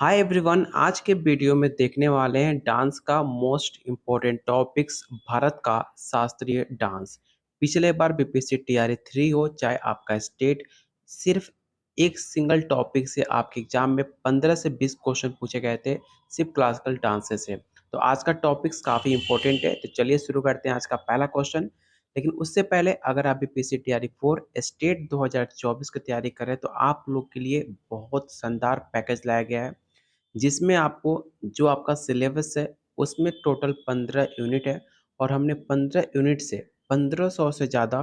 Hi everyone, आज के video में देखने वाले हैं डांस का मोस्ट इम्पोर्टेंट टॉपिक्स भारत का शास्त्रीय डांस। पिछले बार बीपीएससी टीआरई 3 हो चाहे आपका स्टेट, सिर्फ एक सिंगल टॉपिक से आपके एग्जाम में 15 से 20 क्वेश्चन पूछे गए थे सिर्फ क्लासिकल डांसेस से। तो आज का टॉपिक्स काफ़ी इंपॉर्टेंट है, तो चलिए शुरू करते हैं आज का पहला क्वेश्चन। लेकिन उससे पहले अगर आप बीपीएससी टीआरई 4 स्टेट 2024 की तैयारी करें तो आप लोग के लिए बहुत शानदार पैकेज लाया गया है, जिसमें आपको जो आपका सिलेबस है उसमें टोटल 15 यूनिट है और हमने 15 यूनिट से 1500 से ज़्यादा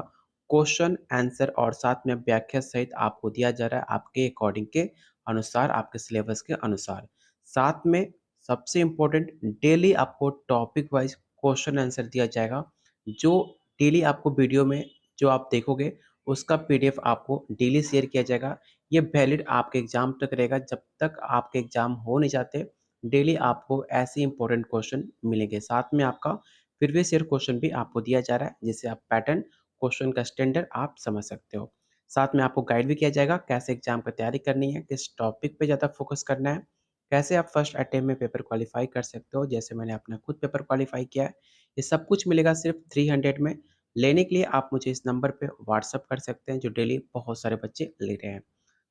क्वेश्चन आंसर और साथ में व्याख्या सहित आपको दिया जा रहा है आपके अकॉर्डिंग के अनुसार, आपके सिलेबस के अनुसार। साथ में सबसे इम्पोर्टेंट, डेली आपको टॉपिक वाइज क्वेश्चन आंसर दिया जाएगा। जो डेली आपको वीडियो में जो आप देखोगे उसका पीडीएफ आपको डेली शेयर किया जाएगा। ये वैलिड आपके एग्जाम तक रहेगा, जब तक आपके एग्जाम हो नहीं जाते। डेली आपको ऐसे इंपॉर्टेंट क्वेश्चन मिलेंगे, साथ में आपका प्रीवियस ईयर क्वेश्चन भी आपको दिया जा रहा है, जिससे आप पैटर्न क्वेश्चन का स्टैंडर्ड आप समझ सकते हो। साथ में आपको गाइड भी किया जाएगा कैसे एग्जाम की तैयारी करनी है, किस टॉपिक पे ज़्यादा फोकस करना है, कैसे आप फर्स्ट अटेम्प्ट में पेपर क्वालिफाई कर सकते हो, जैसे मैंने अपना खुद पेपर क्वालिफाई किया है। ये सब कुछ मिलेगा सिर्फ 300 में। लेने के लिए आप मुझे इस नंबर पे व्हाट्सअप कर सकते हैं, जो डेली बहुत सारे बच्चे ले रहे हैं।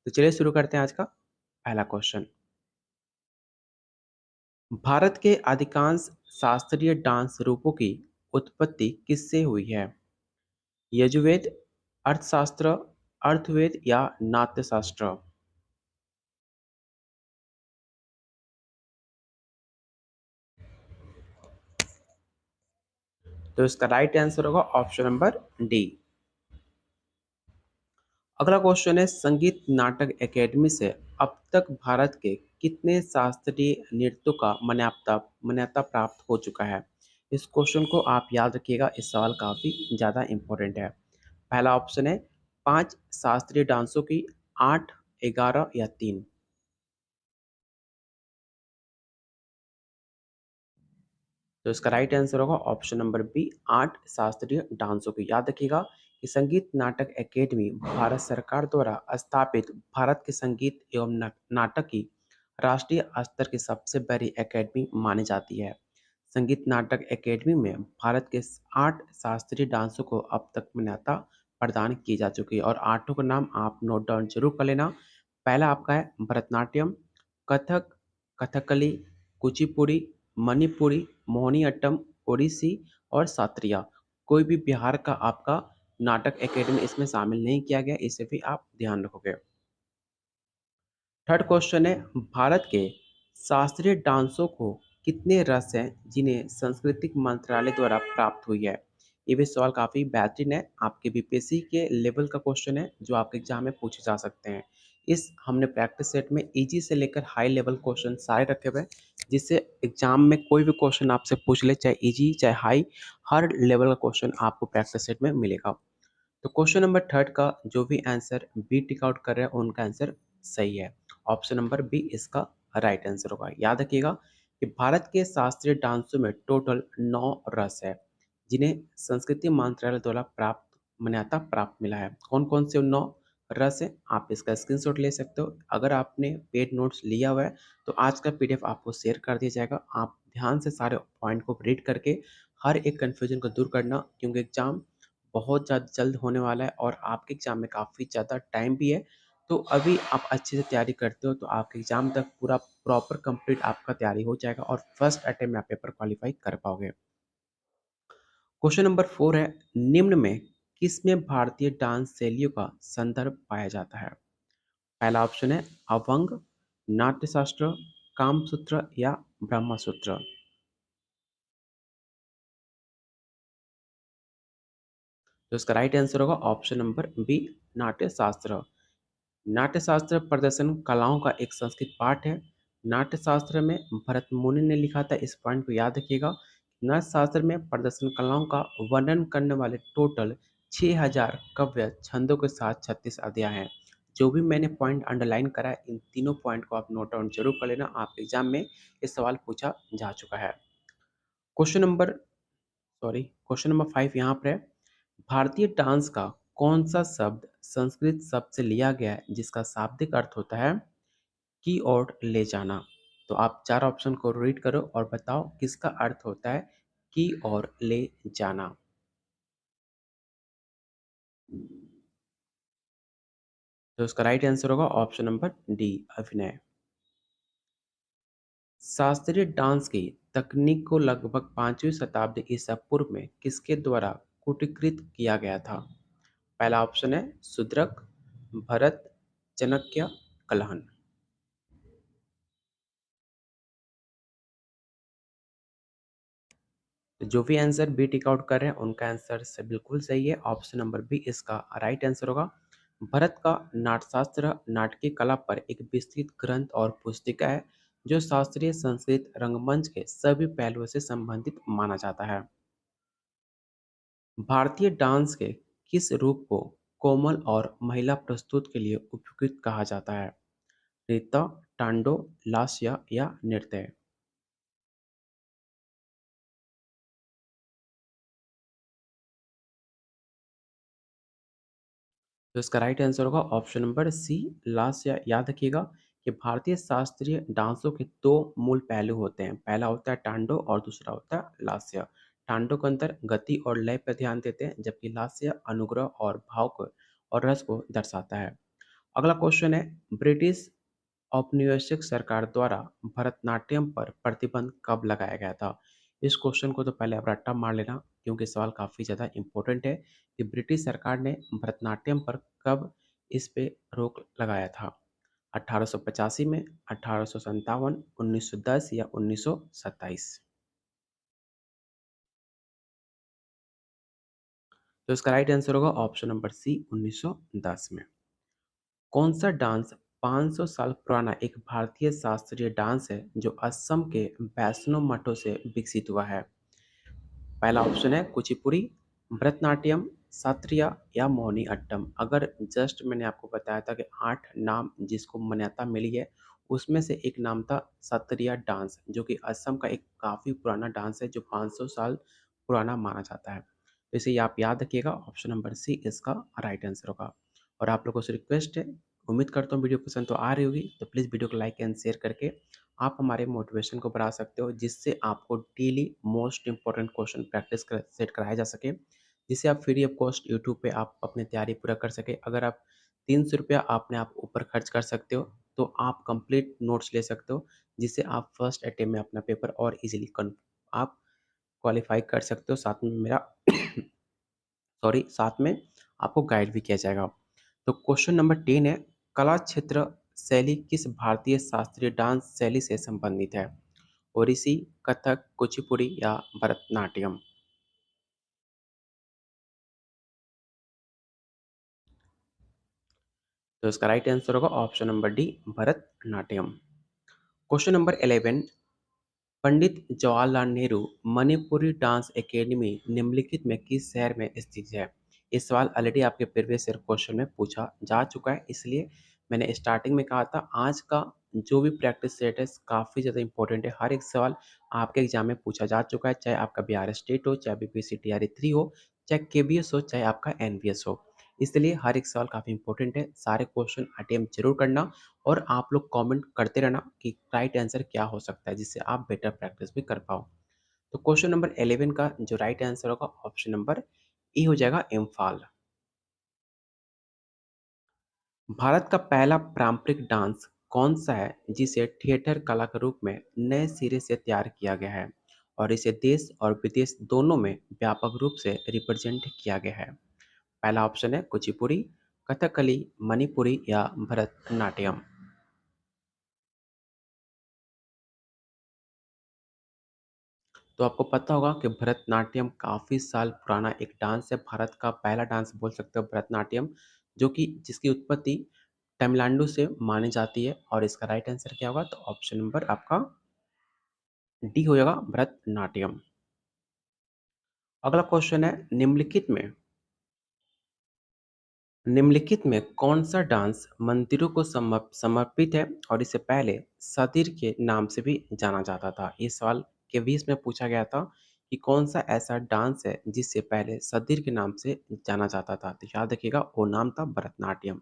तो चलिए शुरू करते हैं आज का पहला क्वेश्चन। भारत के अधिकांश शास्त्रीय डांस रूपों की उत्पत्ति किससे हुई है? यजुर्वेद, अर्थशास्त्र, अर्थवेद या नाट्यशास्त्र? तो इसका राइट आंसर होगा ऑप्शन नंबर डी। अगला क्वेश्चन है, संगीत नाटक एकेडमी से अब तक भारत के कितने शास्त्रीय नृत्यों का मान्यता मान्यता प्राप्त हो चुका है? इस क्वेश्चन को आप याद रखिएगा, इस सवाल काफ़ी ज़्यादा इंपॉर्टेंट है। पहला ऑप्शन है 5 शास्त्रीय डांसों की, 8, 11 या 3? तो इसका राइट आंसर होगा ऑप्शन नंबर बी, 8 शास्त्रीय डांसों की। याद रखिएगा कि संगीत नाटक एकेडमी भारत सरकार द्वारा स्थापित भारत के संगीत एवं नाटक की राष्ट्रीय स्तर की सबसे बड़ी एकेडमी मानी जाती है। संगीत नाटक एकेडमी में भारत के 8 शास्त्रीय डांसों को अब तक मान्यता प्रदान की जा चुकी है, और आठों का नाम आप नोट डाउन जरूर कर लेना। पहला आपका है भरतनाट्यम, कथक, कथकली, कुचिपुड़ी, मणिपुरी, मोहिनीअट्टम, ओडिसी और सात्रिया। कोई भी बिहार का आपका नाटक एकेडमी इसमें शामिल नहीं किया गया, इसे भी आप ध्यान रखोगे। थर्ड क्वेश्चन है, भारत के शास्त्रीय डांसों को कितने रस हैं जिन्हें सांस्कृतिक मंत्रालय द्वारा प्राप्त हुई है? ये भी सवाल काफ़ी बेहतरीन है, आपके बीपीएससी के लेवल का क्वेश्चन है जो आपके एग्जाम में पूछे जा सकते हैं। इस हमने प्रैक्टिस सेट में इजी से लेकर हाई लेवल क्वेश्चन सारे रखे हुए हैं, जिससे एग्जाम में कोई भी क्वेश्चन आपसे पूछ ले, चाहे इजी चाहे हाई, हर लेवल का क्वेश्चन आपको प्रैक्टिस सेट में मिलेगा। तो क्वेश्चन नंबर थर्ड का जो भी आंसर बी टिक आउट कर रहे हैं उनका आंसर सही है। ऑप्शन नंबर बी इसका राइट आंसर होगा। याद रखिएगा कि भारत के शास्त्रीय डांसों में टोटल 9 रस है, जिन्हें संस्कृति मंत्रालय द्वारा प्राप्त मान्यता प्राप्त मिला है। कौन कौन से 9 रस है, आप इसका स्क्रीनशॉट ले सकते हो। अगर आपने पेड नोट्स लिया हुआ है तो आज का पीडीएफ आपको शेयर कर दिया जाएगा। आप ध्यान से सारे पॉइंट को रीड करके हर एक कन्फ्यूजन को दूर करना, क्योंकि एग्जाम बहुत ज़्यादा जल्द होने वाला है और आपके एग्ज़ाम में काफ़ी ज़्यादा टाइम भी है। तो अभी आप अच्छे से तैयारी करते हो तो आपके एग्ज़ाम तक पूरा प्रॉपर कंप्लीट आपका तैयारी हो जाएगा और फर्स्ट अटेम्प्ट में आप पेपर क्वालिफाई कर पाओगे। क्वेश्चन नंबर 4 है, निम्न में किसमें भारतीय डांस शैलियों का संदर्भ पाया जाता है? पहला ऑप्शन है अभंग, नाट्यशास्त्र, कामसूत्र या ब्रह्मसूत्र? तो इसका राइट आंसर होगा option number B, Natyashastra. Natyashastra प्रदर्शन कलाओं का एक संस्कृत पाठ है। नाट्यशास्त्र में भरत मुनि ने लिखा था, इस पॉइंट को याद रखिएगा। नाट्यशास्त्र में प्रदर्शन कलाओं का वर्णन करने वाले टोटल 6000 काव्य छंदों के साथ 36 अध्याय हैं। जो भी मैंने पॉइंट अंडरलाइन करा है, इन तीनों पॉइंट को आप नोट डाउन जरूर कर लेना, आपके एग्जाम में ये सवाल पूछा जा चुका है। क्वेश्चन नंबर क्वेश्चन नंबर 5 यहाँ पर है, भारतीय डांस का कौन सा शब्द संस्कृत शब्द से लिया गया है जिसका शाब्दिक अर्थ होता है की ओर ले जाना? तो आप 4 ऑप्शन को रीड करो और बताओ किसका अर्थ होता है की और ले जाना। तो इसका राइट आंसर होगा ऑप्शन नंबर डी, अभिनय। शास्त्रीय डांस की तकनीक को लगभग 5वीं शताब्दी ईसा पूर्व में किसके द्वारा कूटीकृत किया गया था? पहला ऑप्शन है शूद्रक, भरत, चाणक्य, कलहन। तो जो भी आंसर बी टिक आउट कर रहे हैं उनका आंसर से बिल्कुल सही है। ऑप्शन नंबर बी इसका राइट आंसर होगा। भरत का नाट्यशास्त्र नाटकीय कला पर एक विस्तृत ग्रंथ और पुस्तिका है जो शास्त्रीय संस्कृत रंगमंच के सभी पहलुओं से संबंधित माना जाता है। भारतीय डांस के किस रूप को कोमल और महिला प्रस्तुत के लिए उपयुक्त कहा जाता है? नृत्य, टांडो, लास्य या नृत्य? तो इसका राइट आंसर होगा ऑप्शन नंबर सी, लास्य। याद रखिएगा कि भारतीय शास्त्रीय डांसों के दो मूल पहलू होते हैं। पहला होता है टांडो और दूसरा होता है लास्य। टांडो के अंदर गति और लय पर ध्यान देते हैं, जबकि लास्य अनुग्रह और भाव को और रस को दर्शाता है। अगला क्वेश्चन है, ब्रिटिश औपनिवेशिक सरकार द्वारा भरतनाट्यम पर प्रतिबंध कब लगाया गया था? इस क्वेश्चन को तो पहले आप रट्टा मार लेना, क्योंकि सवाल काफ़ी ज़्यादा इम्पोर्टेंट है कि ब्रिटिश सरकार ने भरतनाट्यम पर कब इस पे रोक लगाया था? 1885 में, 1857, 1910 या 1927? तो इसका राइट आंसर होगा ऑप्शन नंबर सी, 1910 में। कौन सा डांस 500 साल पुराना एक भारतीय शास्त्रीय डांस है जो असम के वैष्णो मठों से विकसित हुआ है? पहला ऑप्शन है कुचिपुड़ी, भरतनाट्यम, सत्रिया या मोहिनी अट्टम। अगर जस्ट मैंने आपको बताया था कि 8 नाम जिसको मान्यता मिली है, उसमें से एक नाम था सत्रिया डांस, जो कि असम का एक काफ़ी पुराना डांस है जो 500 साल पुराना माना जाता है। तो इसे आप याद रखिएगा, ऑप्शन नंबर सी इसका राइट आंसर होगा। और आप लोगों से रिक्वेस्ट है, उम्मीद करता हूँ वीडियो पसंद तो आ रही होगी, तो प्लीज़ वीडियो को लाइक एंड शेयर करके आप हमारे मोटिवेशन को बढ़ा सकते हो, जिससे आपको daily most important question practice कर सेट कराया जा सके, जिससे आप फ्री ऑफ कॉस्ट यूट्यूब पे आप अपनी तैयारी पूरा कर सके। अगर आप 300 रुपया अपने आप ऊपर खर्च कर सकते हो, तो आप कंप्लीट नोट्स ले सकते हो, जिससे आप फर्स्ट अटेम्प्ट में अपना पेपर और इजीली आप क्वालिफाई कर सकते हो। साथ में मेरा सॉरी, साथ में आपको गाइड भी किया जाएगा। तो क्वेश्चन नंबर 10 है, कला क्षेत्र शैली किस भारतीय शास्त्रीय डांस शैली से संबंधित है? ओडिसी, कथक, कुचिपुड़ी या भरतनाट्यम? तो इसका राइट आंसर होगा option number D, Bharatanatyam. Question number 11, Pandit Jawaharlal Nehru Manipuri dance academy निम्नलिखित में किस शहर में स्थित है? ये सवाल ऑलरेडी आपके प्रीवियस ईयर क्वेश्चन में पूछा जा चुका है, इसलिए मैंने स्टार्टिंग में कहा था आज का जो भी प्रैक्टिस सेट है काफ़ी ज़्यादा इंपॉर्टेंट है। हर एक सवाल आपके एग्जाम में पूछा जा चुका है, चाहे आपका बिहार स्टेट हो, चाहे बीपीएससी टीआरई 3 हो, चाहे केबीएस हो, चाहे आपका एनबीएस हो। इसलिए हर एक सवाल काफ़ी इंपॉर्टेंट है। सारे क्वेश्चन अटेम्प्ट जरूर करना और आप लोग कमेंट करते रहना कि राइट आंसर क्या हो सकता है, जिससे आप बेटर प्रैक्टिस भी कर पाओ। तो क्वेश्चन नंबर 11 का जो राइट आंसर होगा ऑप्शन नंबर ई हो जाएगा, इम्फाल। भारत का पहला पारंपरिक डांस कौन सा है जिसे थिएटर कला के रूप में नए सिरे से तैयार किया गया है और इसे देश और विदेश दोनों में व्यापक रूप से रिप्रेजेंट किया गया है? पहला ऑप्शन है कुचिपुड़ी, कथकली, मणिपुरी या भरतनाट्यम? तो आपको पता होगा कि भरतनाट्यम काफ़ी साल पुराना एक डांस है। भारत का पहला डांस बोल सकते हो भरतनाट्यम, जो कि जिसकी उत्पत्ति तमिलनाडु से मानी जाती है। और इसका राइट आंसर क्या होगा? तो ऑप्शन नंबर आपका डी हो जाएगा, भरतनाट्यम। अगला क्वेश्चन है, निम्नलिखित में कौन सा डांस मंदिरों को समर्पित है और इसे पहले सतीर के नाम से भी जाना जाता था? ये सवाल के 20 में पूछा गया था कि कौन सा ऐसा डांस है जिससे पहले सतीर के नाम से जाना जाता था? तो याद रखिएगा वो नाम था भरतनाट्यम,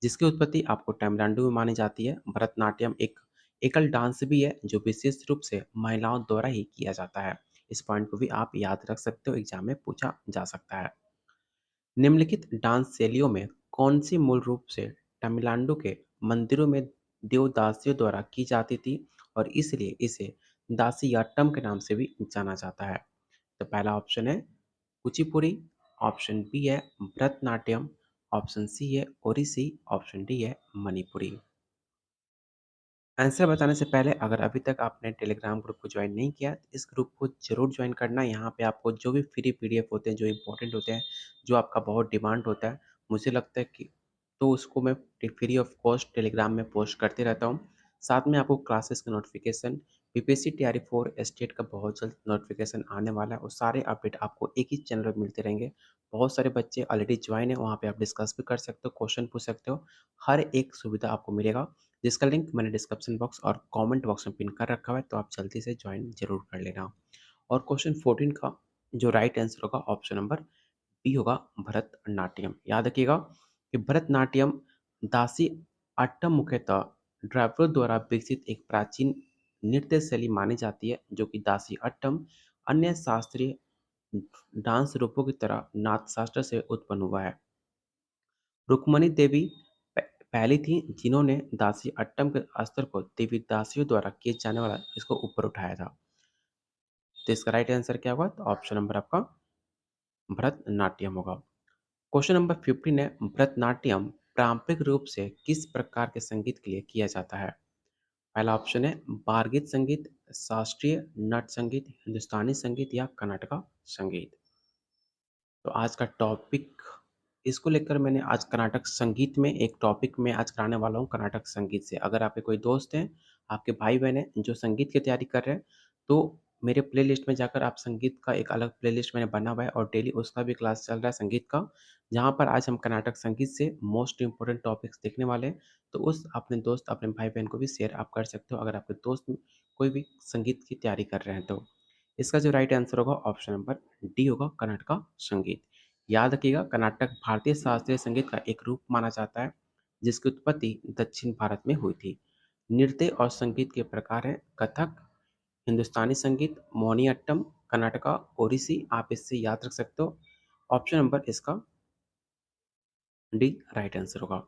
जिसकी उत्पत्ति आपको तमिलनाडु में मानी जाती है। भरतनाट्यम एक एकल डांस भी है जो विशेष रूप से महिलाओं द्वारा ही किया जाता है। इस पॉइंट को भी आप याद रख सकते हो, एग्जाम में पूछा जा सकता है। निम्नलिखित डांस शैलियों में कौन सी मूल रूप से तमिलनाडु के मंदिरों में देवदासियों द्वारा की जाती थी और इसलिए इसे दासियाट्टम के नाम से भी जाना जाता है? तो पहला ऑप्शन है कुचिपुड़ी, ऑप्शन बी है भरतनाट्यम, ऑप्शन सी है ओडिसी, ऑप्शन डी है मणिपुरी। आंसर बताने से पहले अगर अभी तक आपने टेलीग्राम ग्रुप को ज्वाइन नहीं किया, तो इस ग्रुप को ज़रूर ज्वाइन करना। यहाँ पे आपको जो भी फ्री पीडीएफ होते हैं, जो इम्पोर्टेंट होते हैं, जो आपका बहुत डिमांड होता है, मुझे लगता है कि तो उसको मैं फ्री ऑफ कॉस्ट टेलीग्राम में पोस्ट करते रहता हूँ। साथ में आपको क्लासेस का नोटिफिकेशन, बीपीएससी तैयारी फॉर स्टेट का बहुत जल्द नोटिफिकेशन आने वाला है और सारे अपडेट आपको एक ही चैनल पर मिलते रहेंगे। बहुत सारे बच्चे ऑलरेडी ज्वाइन है, वहाँ पे आप डिस्कस भी कर सकते हो, क्वेश्चन पूछ सकते हो, हर एक सुविधा आपको मिलेगा, जिसका लिंक मैंने डिस्क्रिप्शन बॉक्स और कमेंट बॉक्स में पिन कर रखा हुआ है, तो आप जल्दी से ज्वाइन जरूर कर लेना। और क्वेश्चन 14 का जो राइट आंसर होगा ऑप्शन नंबर बी होगा भरतनाट्यम। याद रखिएगा कि भरतनाट्यम दासी अट्टम मुख्यतः ड्राइवरों द्वारा विकसित एक प्राचीन नृत्य शैली मानी जाती है, जो कि दासी अट्टम अन्य शास्त्रीय डांस रूपों की तरह नाट्यशास्त्र से उत्पन्न हुआ है। रुक्मणी देवी पहली थी जिन्होंने दासी अट्टम के स्तर को देवी दासियों द्वारा किए जाने वाला इसको ऊपर उठाया था। तो इसका राइट आंसर क्या होगा? तो ऑप्शन नंबर आपका भरतनाट्यम होगा। क्वेश्चन नंबर 15 है, भरतनाट्यम पारंपरिक रूप से किस प्रकार के संगीत के लिए किया जाता है? पहला ऑप्शन है बारगीत संगीत, शास्त्रीय नट संगीत, हिंदुस्तानी संगीत या कर्नाटका संगीत। तो आज का टॉपिक इसको लेकर मैंने आज कर्नाटक संगीत में एक टॉपिक में आज कराने वाला हूँ कर्नाटक संगीत से। अगर आपके कोई दोस्त हैं, आपके भाई-बहन हैं जो संगीत की तैयारी कर रहे हैं, तो मेरे प्लेलिस्ट में जाकर आप संगीत का एक अलग प्लेलिस्ट मैंने बना हुआ है और डेली उसका भी क्लास चल रहा है संगीत का, जहाँ पर आज हम कर्नाटक संगीत से मोस्ट इम्पोर्टेंट टॉपिक्स देखने वाले हैं। तो उस अपने दोस्त, अपने भाई-बहन को भी शेयर आप कर सकते हो, अगर आपके दोस्त कोई भी संगीत की तैयारी कर रहे हैं तो। इसका जो राइट आंसर होगा ऑप्शन नंबर डी होगा कर्नाटका संगीत। याद रखिएगा कर्नाटक भारतीय शास्त्रीय संगीत का एक रूप माना जाता है जिसकी उत्पत्ति दक्षिण भारत में हुई थी। नृत्य और संगीत के प्रकार हैं कथक, हिंदुस्तानी संगीत, मोहिनीअट्टम, कर्नाटका, ओडिसी। आप इससे याद रख सकते हो। ऑप्शन नंबर इसका डी राइट आंसर होगा।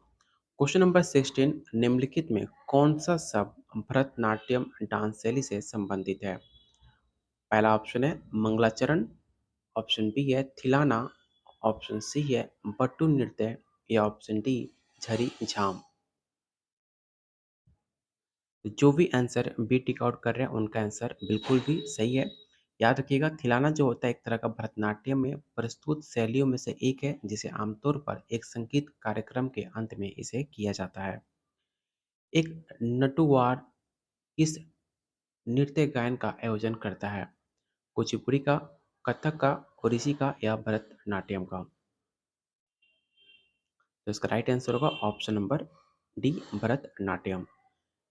क्वेश्चन नंबर 16, निम्नलिखित में कौन सा शब्द भरतनाट्यम डांस शैली से संबंधित है? पहला ऑप्शन है मंगलाचरण, ऑप्शन बी है थिलाना, ऑप्शन सी है बट्टू नृत्य या ऑप्शन डी झरी झाम। तो जो भी आंसर बी टिक आउट कर रहे हैं उनका आंसर बिल्कुल भी सही है। याद रखिएगा थिलाना जो होता है एक तरह का भरतनाट्यम में प्रस्तुत शैलियों में से एक है, जिसे आमतौर पर एक संगीत कार्यक्रम के अंत में इसे किया जाता है। एक नटुवार किस नृत्य गायन का आयोजन करता है? कुचिपुड़ी का, कथक का, ओडिसी का या भरतनाट्यम का? तो इसका राइट आंसर होगा ऑप्शन नंबर डी भरतनाट्यम।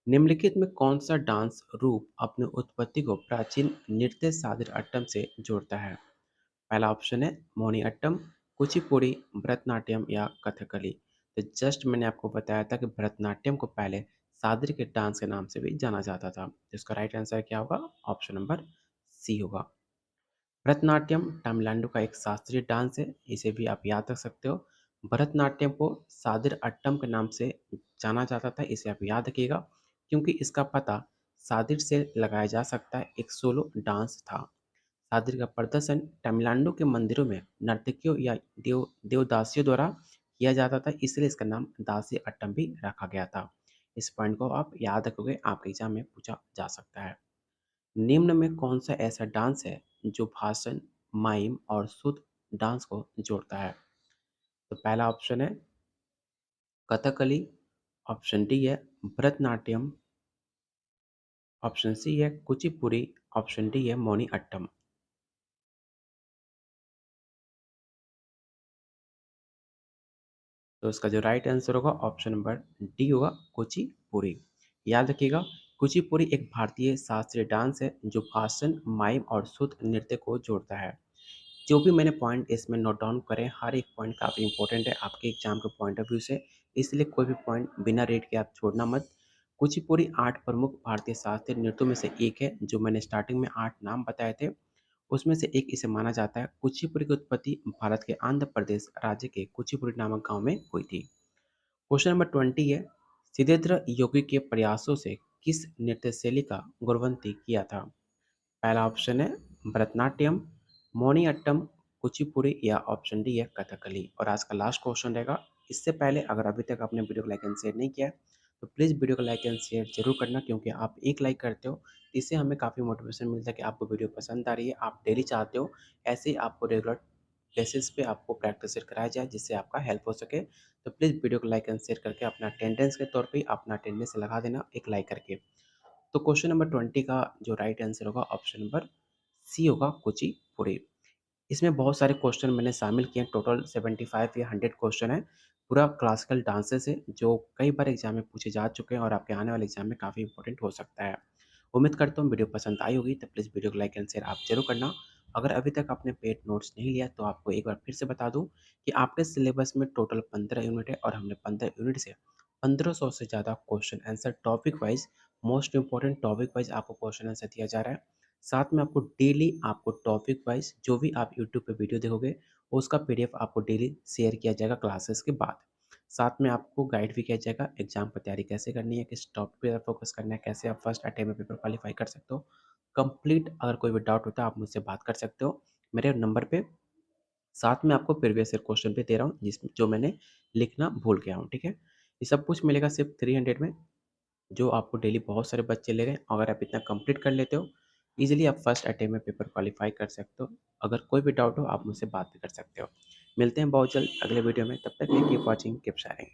निम्नलिखित में कौन सा डांस रूप अपनी उत्पत्ति को प्राचीन नृत्य सादर अट्टम से जोड़ता है? पहला ऑप्शन है मोहिनीअट्टम, कुचिपुड़ी, भरतनाट्यम या कथकली। तो जस्ट मैंने आपको बताया था कि भरतनाट्यम को पहले सादर के डांस के नाम से भी जाना जाता था। तो इसका राइट आंसर क्या होगा? ऑप्शन नंबर सी होगा। भरतनाट्यम तमिलनाडु का एक शास्त्रीय डांस है, इसे भी आप याद रख सकते हो। भरतनाट्यम को सादिर अट्टम के नाम से जाना जाता था, इसे आप याद रखिएगा क्योंकि इसका पता सादिर से लगाया जा सकता है, एक सोलो डांस था। सादिर का प्रदर्शन तमिलनाडु के मंदिरों में नर्तकियों या देवदासियों द्वारा किया जाता था, इसलिए इसका नाम दासी अट्टम भी रखा गया था। इस पॉइंट को आप याद रखोगे, आपके एग्जाम में पूछा जा सकता है। निम्न में कौन सा ऐसा डांस है जो भाषण, माइम और शुद्ध डांस को जोड़ता है? तो पहला ऑप्शन है कथकली, ऑप्शन डी है भरतनाट्यम, ऑप्शन सी है कुचिपुड़ी, ऑप्शन डी है मोहिनीअट्टम। तो इसका जो राइट आंसर होगा ऑप्शन नंबर डी होगा कुचिपुड़ी। याद रखिएगा कुचिपुड़ी एक भारतीय शास्त्रीय डांस है जो भाषण, माइम और शुद्ध नृत्य को जोड़ता है। जो भी मैंने पॉइंट इसमें नोट डाउन करे, हर एक पॉइंट काफ़ी इंपॉर्टेंट है आपके एग्जाम के पॉइंट ऑफ व्यू से, इसलिए कोई भी पॉइंट बिना रेट के आप छोड़ना मत। कुचिपुड़ी 8 प्रमुख भारतीय शास्त्रीय नृत्यों में से एक है, जो मैंने स्टार्टिंग में 8 नाम बताए थे, उसमें से एक इसे माना जाता है। कुचिपुड़ी की उत्पत्ति भारत के आंध्र प्रदेश राज्य के कुचिपुड़ी नामक गाँव में हुई थी। क्वेश्चन नंबर 20 है, सिद्धेश्वर योगी के प्रयासों से किस नृत्य शैली का गुणवंती किया था? पहला ऑप्शन है भरतनाट्यम, मोहिनीअट्टम, कुचिपुड़ी या ऑप्शन डी है कथकली। और आज का लास्ट क्वेश्चन रहेगा। इससे पहले अगर अभी तक आपने वीडियो को लाइक एंड शेयर नहीं किया है तो प्लीज़ वीडियो को लाइक एंड शेयर जरूर करना, क्योंकि आप एक लाइक करते हो इससे हमें काफ़ी मोटिवेशन मिलता है कि आपको वीडियो पसंद आ रही है, आप डेली चाहते हो ऐसे ही आपको रेगुलर बेसिस पे आपको प्रैक्टिस कराया जाए जिससे आपका हेल्प हो सके। तो प्लीज़ वीडियो को लाइक एंड शेयर करके अपना अटेंडेंस के तौर पे अपना अटेंडेंस लगा देना एक लाइक करके। तो क्वेश्चन नंबर 20 का जो राइट आंसर होगा ऑप्शन नंबर सी होगा कुचिपुड़ी। इसमें बहुत सारे क्वेश्चन मैंने शामिल किए हैं, टोटल 75 या 100 क्वेश्चन है। पूरा क्लासिकल डांसेस है जो कई बार एग्जाम में पूछे जा चुके हैं और आपके आने वाले एग्जाम में काफ़ी इंपॉर्टेंट हो सकता है। उम्मीद करता हूँ वीडियो पसंद आई होगी, तो प्लीज़ वीडियो को लाइक एंड शेयर आप जरूर करना। अगर अभी तक आपने पेड नोट्स नहीं लिया तो आपको एक बार फिर से बता दूं कि आपके सिलेबस में टोटल 15 यूनिट है और हमने 15 यूनिट से 1500 से ज़्यादा question answer topic wise, most important topic wise आपको क्वेश्चन आंसर दिया जा रहा है। साथ में आपको डेली आपको टॉपिक वाइज जो भी आप यूट्यूब पे वीडियो देखोगे उसका पीडीएफ आपको डेली शेयर किया जाएगा क्लासेस के बाद। साथ में आपको गाइड भी किया जाएगा एग्जाम पर तैयारी कैसे करनी है, किस टॉपिक पे फोकस करना है, कैसे आप फर्स्ट अटेम्प्ट में पेपर क्वालिफाई कर सकते हो। कंप्लीट अगर कोई भी डाउट होता है आप मुझसे बात कर सकते हो मेरे नंबर पे। साथ में आपको प्रीवियस ईयर क्वेश्चन भी दे रहा हूँ जिसमें जो मैंने लिखना भूल गया हूँ, ठीक है। ये सब कुछ मिलेगा सिर्फ 300 में, जो आपको डेली बहुत सारे बच्चे ले रहे हैं। अगर आप इतना कंप्लीट कर लेते हो इजीली आप फर्स्ट अटेम्प्ट में पेपर क्वालिफाई कर सकते हो। अगर कोई भी डाउट हो आप मुझसे बात भी कर सकते हो। मिलते हैं बहुत जल्द अगले वीडियो में, तब तक कीप वॉचिंग कीप शेयरिंग।